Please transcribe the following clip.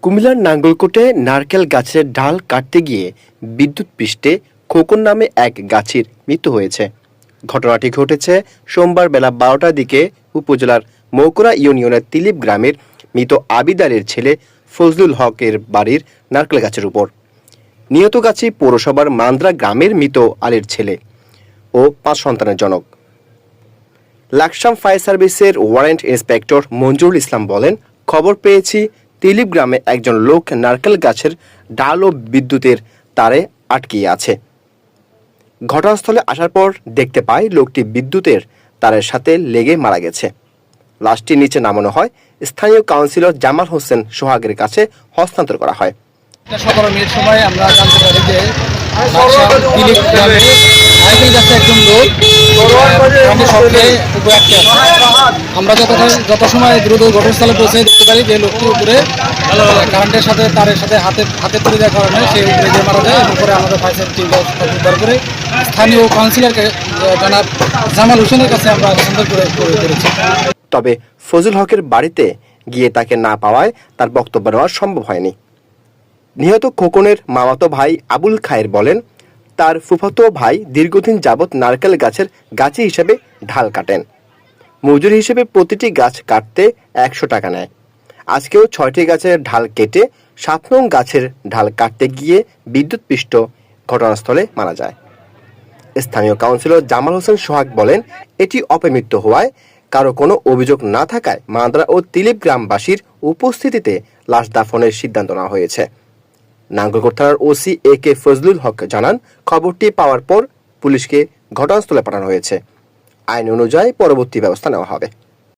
কুমিল্লার নাঙ্গলকোটে নারকেল গাছের ডাল কাটতে গিয়ে বিদ্যুৎপৃষ্ঠে খোকন নামে এক গাছির মৃত্যু হয়েছে। ঘটনাটি ঘটেছে সোমবার বেলা 12টার দিকে উপজেলার মৌকরা ইউনিয়নের তিলিপ গ্রামের মৃত আবিদ আলীর ছেলে ফজলুল হকের বাড়ির নারকেল গাছের উপর। নিহত গাছি পৌরসভার মান্দ্রা গ্রামের মৃত আলীর ছেলে ও 5 সন্তানের জনক। লাকসাম ফায়ার সার্ভিসের ওয়ারেন্ট ইন্সপেক্টর মঞ্জুরুল ইসলাম বলেন, খবর পেয়েছি তিলিপ গ্রামে একজন লোক নারকেল গাছের ডাল ও বিদ্যুতের তারে আটকিয়ে আছে। ঘটনাস্থলে আসার পর দেখতে পাই লোকটি বিদ্যুতের তারের সাথে লেগে মারা গেছে। লাশটি নিচে নামানো হয়, স্থানীয় কাউন্সিলর জামাল হোসেন সোহাগের কাছে হস্তান্তর করা হয়। সকালের সময় আমরা জানতে পারি যে তিলিপ গ্রামে নারকেল গাছে একজন লোক আমরা যত সময় দ্রুত ঘটনাস্থলে পৌঁছে দেখতে পারি যে লোকটি উপরে কারেন্টের সাথে তারের সাথে হাতে তুলে দেওয়ার কারণে সে উপরে গিয়ে মারা যায়। এবং পরে আমাদের ফায়ার সার্ভিস উদ্ধার করে স্থানীয় কাউন্সিলরকে জনাব জামাল হোসেনের কাছে আমরা হস্তান্তর করেছি। তবে ফজলুল হকের বাড়িতে গিয়ে তাকে না পাওয়ায় তার বক্তব্য নেওয়া সম্ভব হয়নি। নিহত খোকনের মামাতো ভাই আবুল খায়ের বলেন, তার ফুফাতো ভাই দীর্ঘদিন যাবৎ নারকেল গাছের গাছি হিসেবে ঢাল কাটেন। মজুরি হিসেবে প্রতিটি গাছ কাটতে 100 টাকা নেয়। আজকেও 6টি গাছের ঢাল কেটে 7 নং গাছের ঢাল কাটতে গিয়ে বিদ্যুৎপৃষ্ট ঘটনাস্থলে মারা যায়। স্থানীয় কাউন্সিলর জামাল হোসেন সোহাগ বলেন, এটি অপমৃত্যু হওয়ায় কারো কোনো অভিযোগ না থাকায় মান্দ্রা ও তিলিপ গ্রামবাসীর উপস্থিতিতে লাশ দাফনের সিদ্ধান্ত নেওয়া হয়েছে। নাঙ্গলকোট থানার ওসি AK ফজলুল হক জানান, খবরটি পাওয়ার পর পুলিশকে ঘটনাস্থলে পাঠানো হয়েছে। আইন অনুযায়ী পরবর্তী ব্যবস্থা নেওয়া হবে।